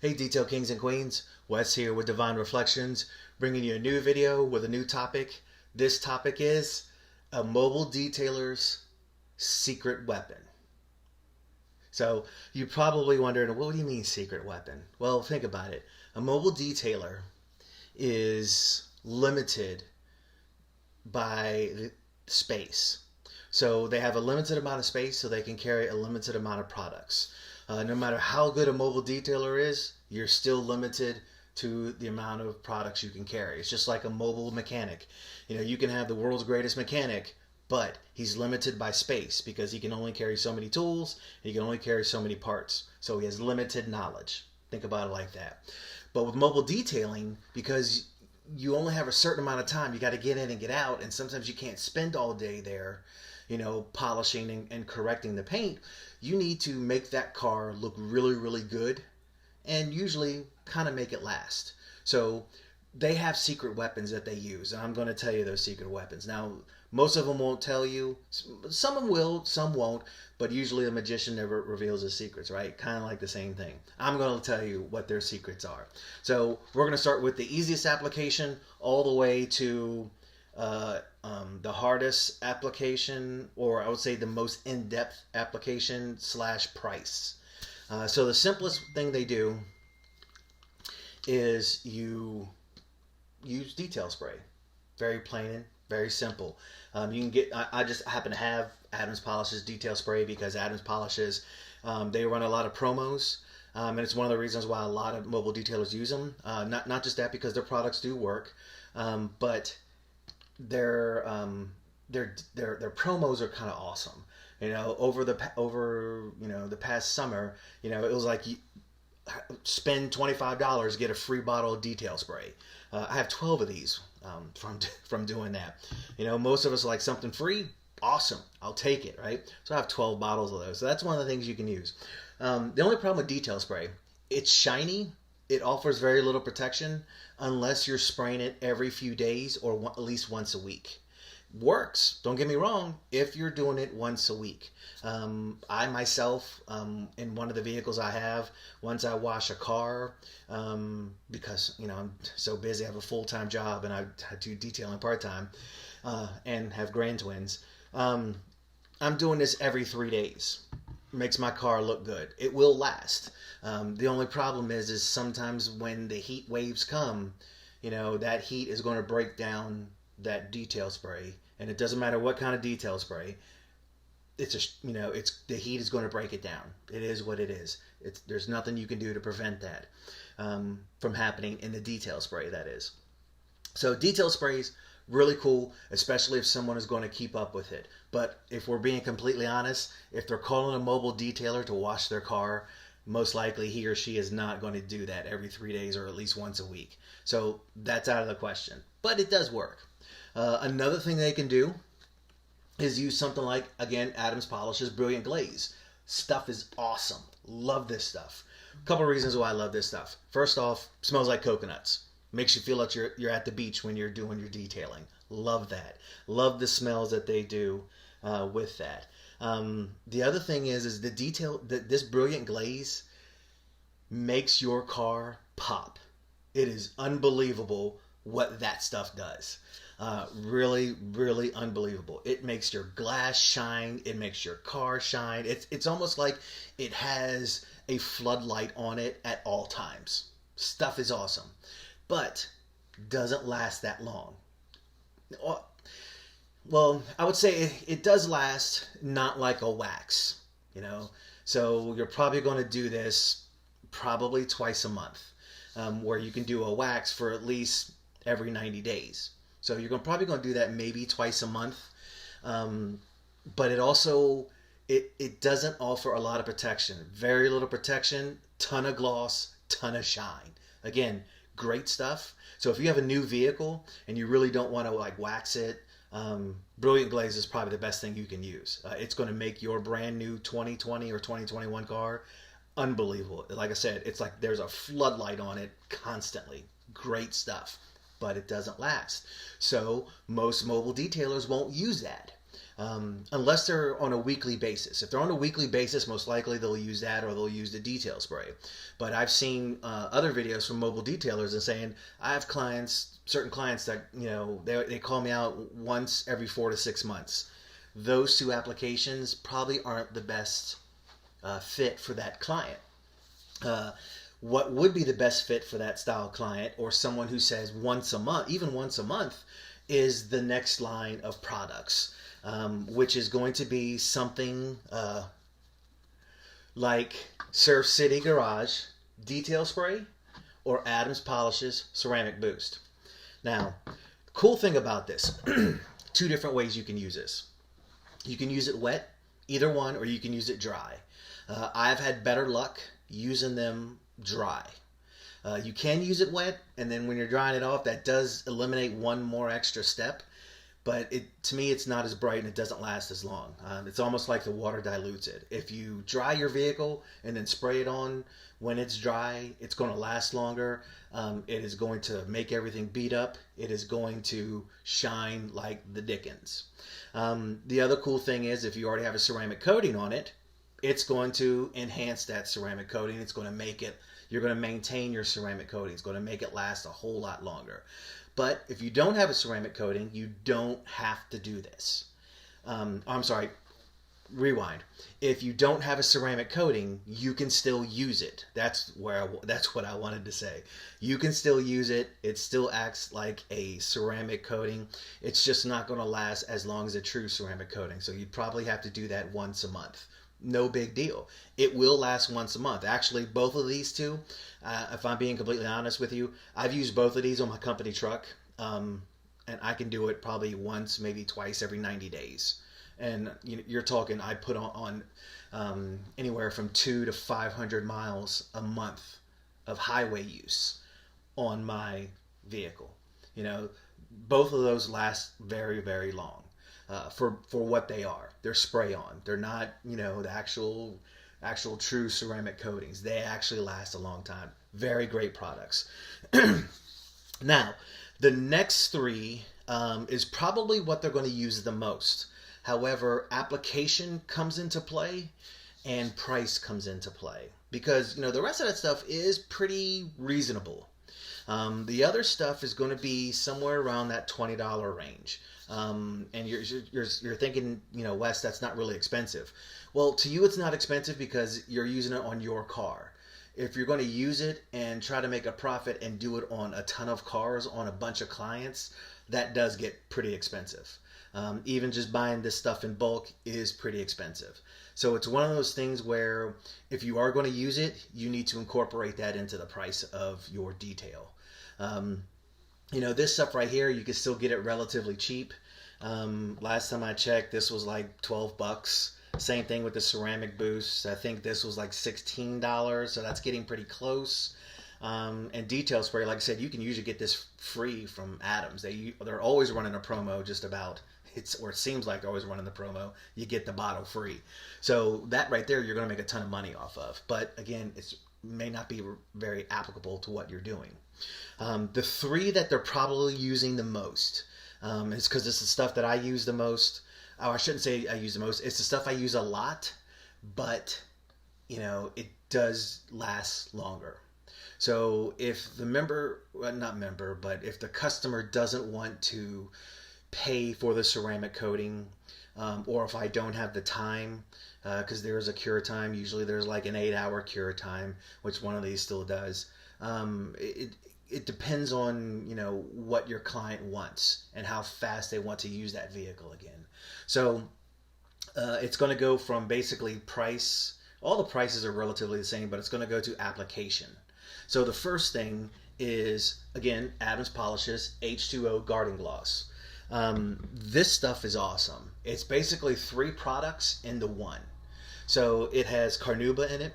Hey Detail Kings and Queens, Wes here with Divine Reflections, bringing you a new video with a new topic. This topic is a mobile detailer's secret weapon. So you're probably wondering, what do you mean secret weapon? Well, think about it. A mobile detailer is limited by the space. So they have a limited amount of space so they can carry a limited amount of products. No matter how good a mobile detailer is, you're still limited to the amount of products you can carry. It's just like a mobile mechanic. You can have the world's greatest mechanic, but he's limited by space because he can only carry so many tools, and he can only carry so many parts. So he has limited knowledge. Think about it like that. But with mobile detailing, because you only have a certain amount of time, you got to get in and get out, and sometimes you can't spend all day there, polishing and correcting the paint. You need to make that car look really, really good and usually kind of make it last. So they have secret weapons that they use, and I'm going to tell you those secret weapons. Now, most of them won't tell you. Some of them will, some won't, but usually a magician never reveals his secrets, right? Kind of like the same thing. I'm going to tell you what their secrets are. So we're going to start with the easiest application all the way to the hardest application, or I would say the most in-depth application / price. So the simplest thing they do is you use detail spray. Very plain, very simple. You can get. I just happen to have Adams Polishes detail spray because Adams Polishes, they run a lot of promos. And it's one of the reasons why a lot of mobile detailers use them. Not just that, because their products do work, but their promos are kind of awesome. Over the past summer, it was like you spend $25, get a free bottle of detail spray. I have 12 of these from doing that. Most of us like something free. Awesome, I'll take it, right? So I have 12 bottles of those. So that's one of the things you can use. The only problem with detail spray, it's shiny. It offers very little protection unless you're spraying it every few days or at least once a week. Works, don't get me wrong, if you're doing it once a week. I myself, in one of the vehicles I have, once I wash a car, because I'm so busy, I have a full-time job and I do detailing part-time, and have grand twins. I'm doing this every 3 days. Makes my car look good. It will last. The only problem is sometimes when the heat waves come, that heat is going to break down that detail spray, and it doesn't matter what kind of detail spray. It's the heat is going to break it down. It is what it is. There's nothing you can do to prevent that from happening in the detail spray. That is. So detail sprays, really cool, especially if someone is going to keep up with it. But if we're being completely honest, if they're calling a mobile detailer to wash their car, most likely he or she is not going to do that every 3 days or at least once a week. So that's out of the question. But it does work. Another thing they can do is use something like, again, Adams Polishes Brilliant Glaze. Stuff is awesome. Love this stuff. A couple of reasons why I love this stuff. First off, smells like coconuts. Makes you feel like you're at the beach when you're doing your detailing. Love that. Love the smells that they do with that. The other thing is this Brilliant Glaze makes your car pop. It is unbelievable what that stuff does. Really, really unbelievable. It makes your glass shine. It makes your car shine. It's almost like it has a floodlight on it at all times. Stuff is awesome, but doesn't last that long. Well, I would say it does last, not like a wax, So you're probably going to do this probably twice a month, where you can do a wax for at least every 90 days. So you're probably going to do that maybe twice a month. But it doesn't offer a lot of protection. Very little protection, ton of gloss, ton of shine. Again, great stuff. So if you have a new vehicle and you really don't want to wax it, Brilliant Glaze is probably the best thing you can use. It's going to make your brand new 2020 or 2021 car unbelievable. Like I said, it's like there's a floodlight on it constantly. Great stuff, but it doesn't last. So most mobile detailers won't use that. unless they're on a weekly basis. If they're on a weekly basis, most likely they'll use that or they'll use the detail spray. But I've seen other videos from mobile detailers and saying, I have clients, certain clients that, they call me out once every 4 to 6 months. Those two applications probably aren't the best fit for that client. What would be the best fit for that style client or someone who says once a month, even once a month, is the next line of products, which is going to be something like Surf City Garage Detail Spray or Adams Polishes Ceramic Boost. Now, cool thing about this, two different ways you can use this. You can use it wet, either one, or you can use it dry. I've had better luck using them dry. You can use it wet, and then when you're drying it off, that does eliminate one more extra step. But to me, it's not as bright and it doesn't last as long. It's almost like the water dilutes it. If you dry your vehicle and then spray it on when it's dry, it's going to last longer. It is going to make everything beat up. It is going to shine like the dickens. The other cool thing is if you already have a ceramic coating on it, it's going to enhance that ceramic coating. It's going to make it, you're going to maintain your ceramic coating. It's going to make it last a whole lot longer. But if you don't have a ceramic coating, you don't have to do this. I'm sorry, rewind. If you don't have a ceramic coating, you can still use it. That's what I wanted to say. You can still use it. It still acts like a ceramic coating. It's just not going to last as long as a true ceramic coating. So you'd probably have to do that once a month. No big deal. It will last once a month. Actually, both of these two, if I'm being completely honest with you, I've used both of these on my company truck, and I can do it probably once, maybe twice every 90 days. And you're talking, I put on anywhere from 200 to 500 miles a month of highway use on my vehicle. Both of those last very, very long. For what they are. They're spray on. They're not, the actual true ceramic coatings. They actually last a long time. Very great products. Now, the next three is probably what they're going to use the most. However, application comes into play and price comes into play. Because, the rest of that stuff is pretty reasonable. The other stuff is going to be somewhere around that $20 range. And you're thinking, Wes, that's not really expensive. Well, to you, it's not expensive because you're using it on your car. If you're going to use it and try to make a profit and do it on a ton of cars, on a bunch of clients, that does get pretty expensive. Even just buying this stuff in bulk is pretty expensive. So it's one of those things where if you are going to use it, you need to incorporate that into the price of your detail. This stuff right here, you can still get it relatively cheap. Last time I checked, this was like $12. Same thing with the ceramic boost. I think this was like $16, so that's getting pretty close. And detail spray, like I said, you can usually get this free from Adams. They're always running a promo, just about. It seems like they're always running the promo. You get the bottle free. So that right there, you're going to make a ton of money off of. But again, it may not be very applicable to what you're doing. The three that they're probably using the most, is because it's the stuff that I use the most. Oh, I shouldn't say I use the most. It's the stuff I use a lot, but it does last longer. So if the if the customer doesn't want to pay for the ceramic coating, or if I don't have the time, because there is a cure time. Usually there's like an 8-hour cure time, which one of these still does. It depends on what your client wants and how fast they want to use that vehicle again. So it's going to go from basically price. All the prices are relatively the same, but it's going to go to application. So the first thing is, again, Adams Polishes H2O Garden Gloss. This stuff is awesome. It's basically 3 products into one. So it has carnauba in it.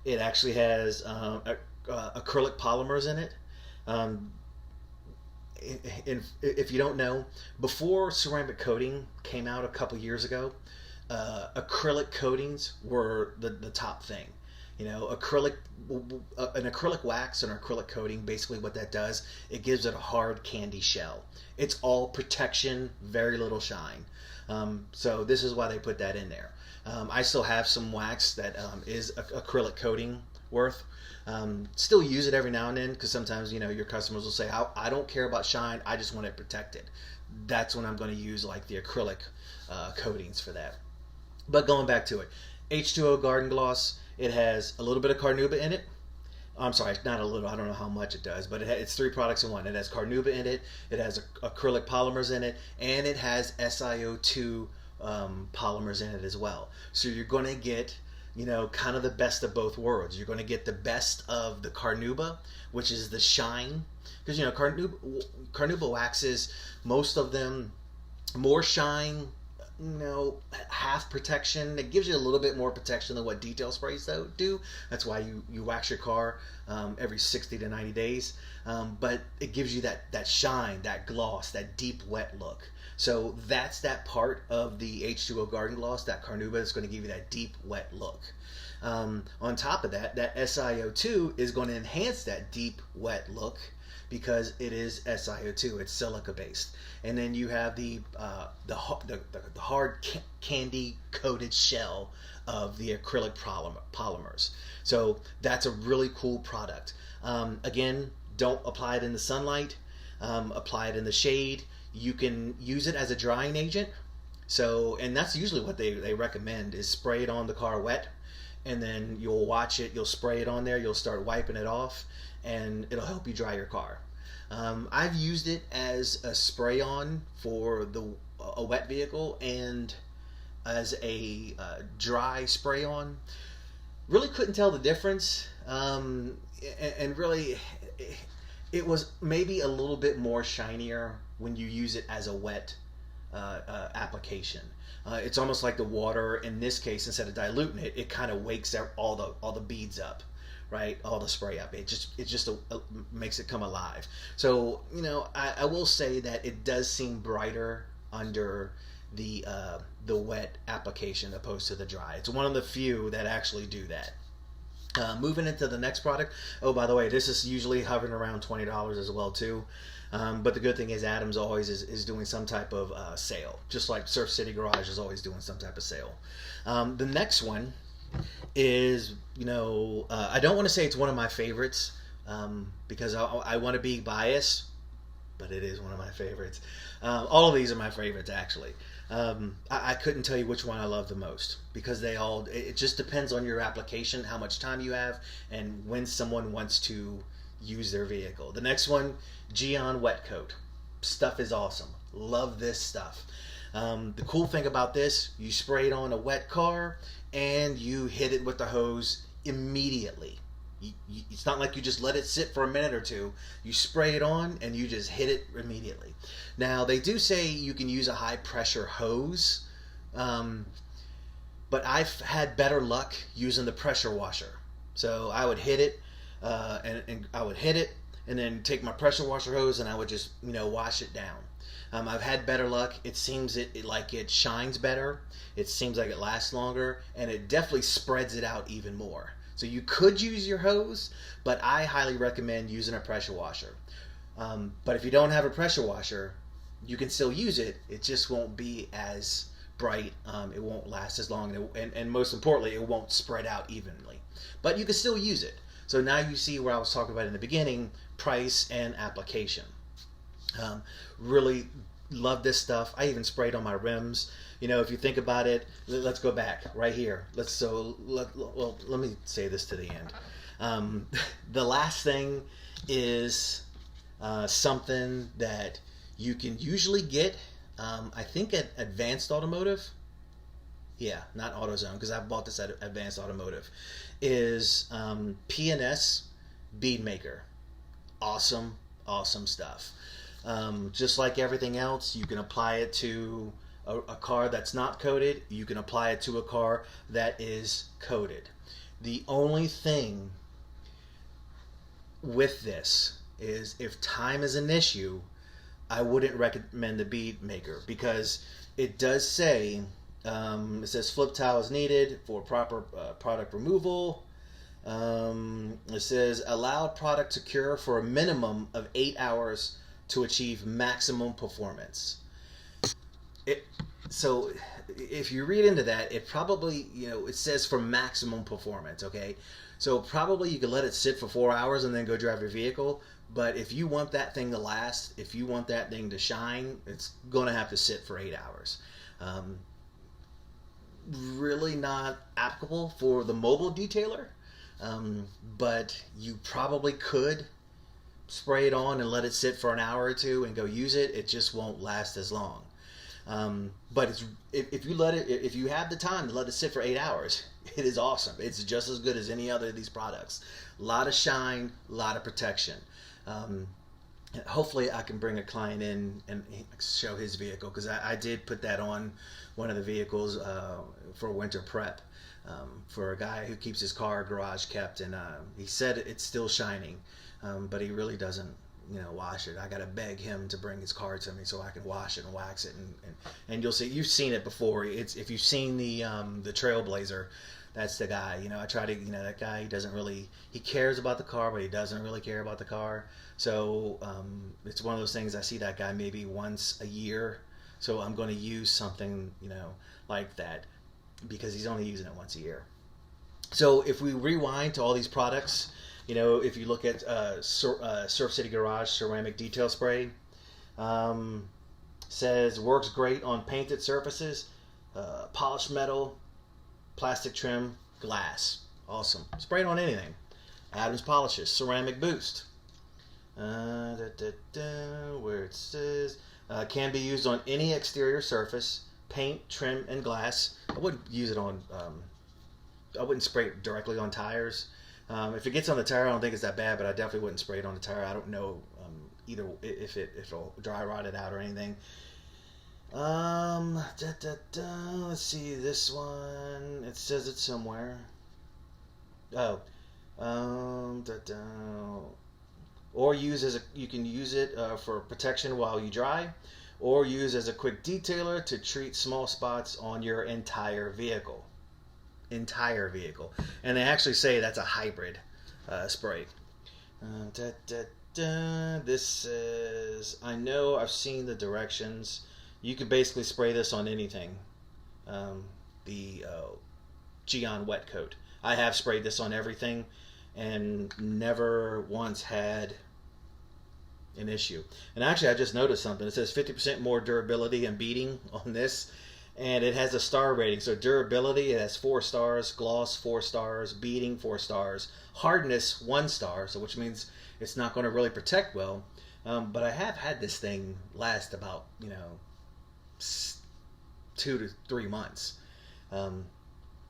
It actually has acrylic polymers in it. If you don't know, before ceramic coating came out a couple years ago, acrylic coatings were the top thing. An acrylic wax or an acrylic coating, basically what that does, it gives it a hard candy shell. It's all protection, very little shine. So this is why they put that in there. I still have some wax that is acrylic coating worth. Still use it every now and then because sometimes your customers will say, I don't care about shine, I just want it protected. That's when I'm going to use like the acrylic coatings for that. But going back to it, H2O Garden Gloss, it has a little bit of carnauba in it. I'm sorry, not a little, I don't know how much it does, but it's 3 products in one. It has carnauba in it, it has acrylic polymers in it, and it has SiO2 polymers in it as well. So you're going to get kind of the best of both worlds. You're going to get the best of the carnauba, which is the shine, because carnauba waxes, most of them, more shine, half protection. It gives you a little bit more protection than what detail sprays do. That's why you wax your car every 60 to 90 days. But it gives you that shine, that gloss, that deep wet look. So that's that part of the H2O Garden Gloss, that carnauba is going to give you that deep wet look. On top of that, that SiO2 is going to enhance that deep wet look because it is SiO2. It's silica based. And then you have the hard candy coated shell of the acrylic polymers. So that's a really cool product. Again, don't apply it in the sunlight. Apply it in the shade. You can use it as a drying agent. So, and that's usually what they recommend, is spray it on the car wet, and then you'll watch it, you'll spray it on there, you'll start wiping it off, and it'll help you dry your car. I've used it as a spray on for a wet vehicle and as a dry spray on. Really couldn't tell the difference, and really it was maybe a little bit more shinier when you use it as a wet application. It's almost like the water in this case, instead of diluting it, it kind of wakes all the beads up, right? All the spray up. It just makes it come alive. So I will say that it does seem brighter under the wet application opposed to the dry. It's one of the few that actually do that. Moving into the next product. Oh, by the way, this is usually hovering around $20 as well too. But the good thing is Adams always is doing some type of sale, just like Surf City Garage is always doing some type of sale. The next one is, I don't want to say it's one of my favorites because I want to be biased, but it is one of my favorites. All of these are my favorites, actually. I couldn't tell you which one I love the most because it just depends on your application, how much time you have, and when someone wants to use their vehicle. The next one, Gyeon Wet Coat. Stuff is awesome. Love this stuff. The cool thing about this, you spray it on a wet car and you hit it with the hose immediately. It's not like you just let it sit for a minute or two. You spray it on and you just hit it immediately. Now, they do say you can use a high pressure hose, but I've had better luck using the pressure washer. So I would hit it, and I would hit it, and then take my pressure washer hose and I would just wash it down. I've had better luck. It seems like it shines better. It seems like it lasts longer, and it definitely spreads it out even more. So you could use your hose, but I highly recommend using a pressure washer. But if you don't have a pressure washer, you can still use it. It just won't be as bright. It won't last as long, and most importantly, it won't spread out evenly. But you can still use it. So now you see where I was talking about in the beginning, price and application. Really love this stuff. I even sprayed on my rims. If you think about it, let's go back right here. Let me say this to the end. The last thing is something that you can usually get, I think at Advanced Automotive. Yeah, not AutoZone, because I've bought this at Advanced Automotive. Is P&S Bead Maker. Awesome stuff. Just like everything else, you can apply it to a car that's not coated. You can apply it to a car that is coated. The only thing with this is if time is an issue, I wouldn't recommend the Bead Maker because it does say, it says flip tile is needed for proper product removal. It says allowed product to cure for a minimum of 8 hours to achieve maximum performance. It so if you read into that, it probably it says for maximum performance. Okay, so probably you could let it sit for 4 hours and then go drive your vehicle. But if you want that thing to last, if you want that thing to shine, it's going to have to sit for 8 hours. Um, Really not applicable for the mobile detailer, but you probably could spray it on and let it sit for an hour or two and go use it. It just won't last as long. But if you let it, if you have the time to let it sit for 8 hours, it is awesome. It's just as good as any other of these products. A lot of shine, a lot of protection. Um, Hopefully I can bring a client in and show his vehicle, because I did put that on one of the vehicles for winter prep for a guy who keeps his car garage kept, and he said it's still shining, but he really doesn't wash it. I gotta beg him to bring his car to me so I can wash it and wax it, and you'll see, you've seen it before. It's, if you've seen the Trailblazer, that's the guy. I try to, that guy, he cares about the car, but he doesn't really care about the car. So it's one of those things, I see that guy maybe once a year. So I'm going to use something, like that, because he's only using it once a year. So if we rewind to all these products, if you look at Surf City Garage Ceramic Detail Spray, says works great on painted surfaces, polished metal, plastic trim, glass. Awesome. Spray it on anything. Adams Polishes, Ceramic Boost. Where it says can be used on any exterior surface, paint, trim, and glass. I wouldn't use it on. I wouldn't spray it directly on tires. If it gets on the tire, I don't think it's that bad, but I definitely wouldn't spray it on the tire. I don't know either if it'll dry rot it out or anything. Let's see this one. It says it somewhere. Oh, or you can use it for protection while you dry, or use as a quick detailer to treat small spots on your entire vehicle. And they actually say that's a hybrid spray. This says, I know I've seen the directions. You can basically spray this on anything. The Geon Wet Coat. I have sprayed this on everything and never once had an issue. And actually, I just noticed something. It says 50% more durability and beading on this, and it has a star rating. So durability, it has 4 stars, gloss 4 stars, beading 4 stars, hardness 1 star, so which means it's not going to really protect well. But I have had this thing last about 2 to 3 months.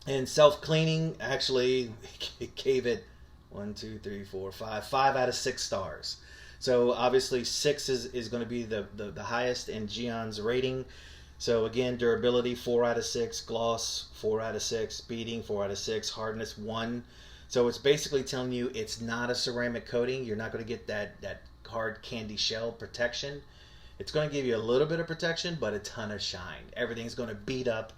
And self-cleaning, actually, it gave it 5 out of 6 stars. So obviously 6 is going to be the highest in Geon's rating. So again, durability 4 out of 6, gloss 4 out of 6, beading 4 out of 6, hardness 1. So it's basically telling you it's not a ceramic coating. You're not going to get that hard candy shell protection. It's going to give you a little bit of protection, but a ton of shine. Everything's going to beat up.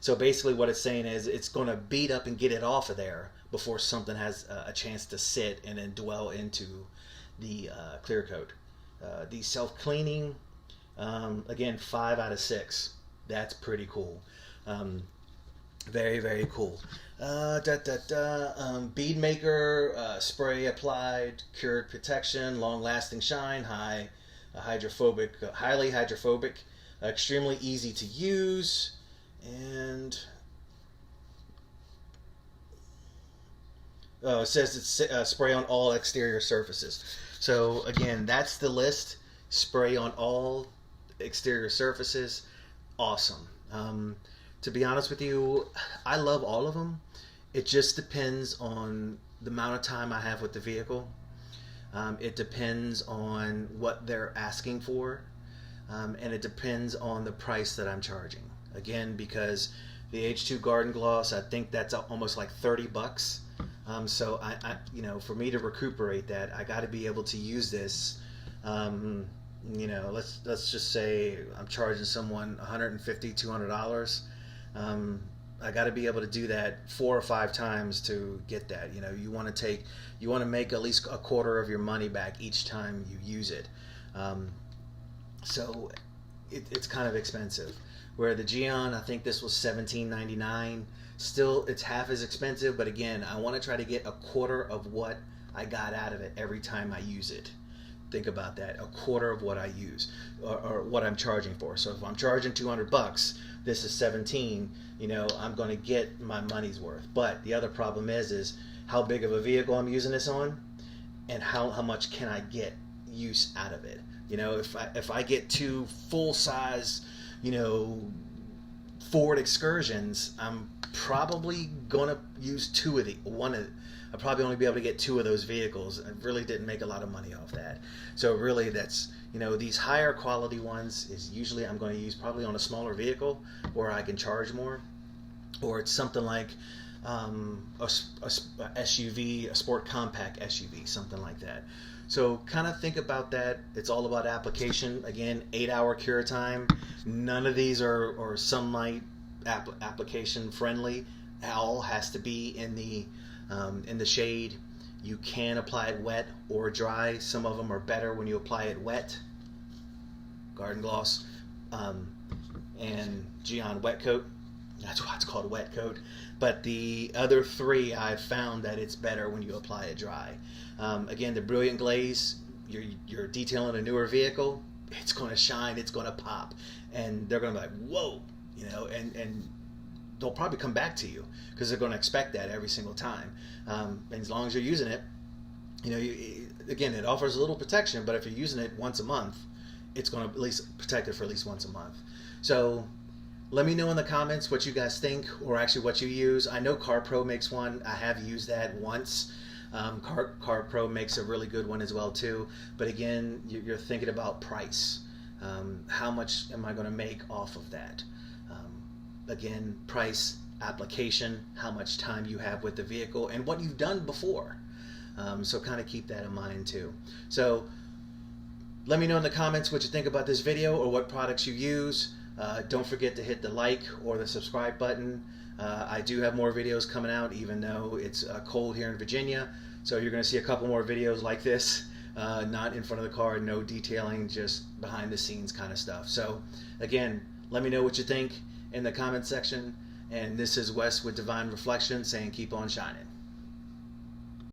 So basically what it's saying is it's going to beat up and get it off of there before something has a chance to sit and then dwell into the clear coat. The self-cleaning, again, 5 out of 6. That's pretty cool. Very, very cool. Bead maker, spray applied, cured protection, long-lasting shine, highly hydrophobic, extremely easy to use, and it says it's spray on all exterior surfaces. So again, that's the list. Spray on all exterior surfaces. Awesome. To be honest with you, I love all of them. It just depends on the amount of time I have with the vehicle. It depends on what they're asking for, and it depends on the price that I'm charging. Again, because the H2 Garden Gloss, I think that's almost like $30. So I for me to recuperate that, I got to be able to use this. Let's just say I'm charging someone $150, $200. I got to be able to do that 4 or 5 times to get that. You know, you want to make at least a quarter of your money back each time you use it. Um, so it's kind of expensive. Where the Geon, I think this was $17.99. Still, it's half as expensive, but again, I want to try to get a quarter of what I got out of it every time I use it. Think about that, a quarter of what I use, or what I'm charging for. So if I'm charging $200, this is 17. You know, I'm going to get my money's worth. But the other problem is how big of a vehicle I'm using this on, and how much can I get use out of it. You know, if I get 2 full size, you know, Ford Excursions, I'm probably gonna use 2 of the I'll probably only be able to get 2 of those vehicles. I really didn't make a lot of money off that. So really, that's, you know, these higher quality ones is usually I'm going to use probably on a smaller vehicle where I can charge more, or it's something like a SUV, a sport compact SUV, something like that. So kind of think about that. It's all about application. Again, 8-hour cure time. None of these are sunlight application friendly. All has to be in the shade. You can apply it wet or dry. Some of them are better when you apply it wet. Garden Gloss and Geon Wet Coat. That's why it's called Wet Coat. But the other 3, I've found that it's better when you apply it dry. Again, the Brilliant Glaze, you're detailing a newer vehicle, it's going to shine, it's going to pop, and they're going to be like, whoa, you know, and they'll probably come back to you because they're going to expect that every single time. And as long as you're using it, you know, again, it offers a little protection, but if you're using it once a month, it's going to at least protect it for at least once a month. So let me know in the comments what you guys think, or actually what you use. I know CarPro makes one. I have used that once. CarPro makes a really good one as well too. But again, you're thinking about price. How much am I going to make off of that? Again, price, application, how much time you have with the vehicle, and what you've done before. So kind of keep that in mind too. So let me know in the comments what you think about this video, or what products you use. Don't forget to hit the like or the subscribe button. I do have more videos coming out, even though it's cold here in Virginia. So you're going to see a couple more videos like this, not in front of the car, no detailing, just behind the scenes kind of stuff. So again, let me know what you think in the comment section. And this is Wes with Divine Reflection saying keep on shining.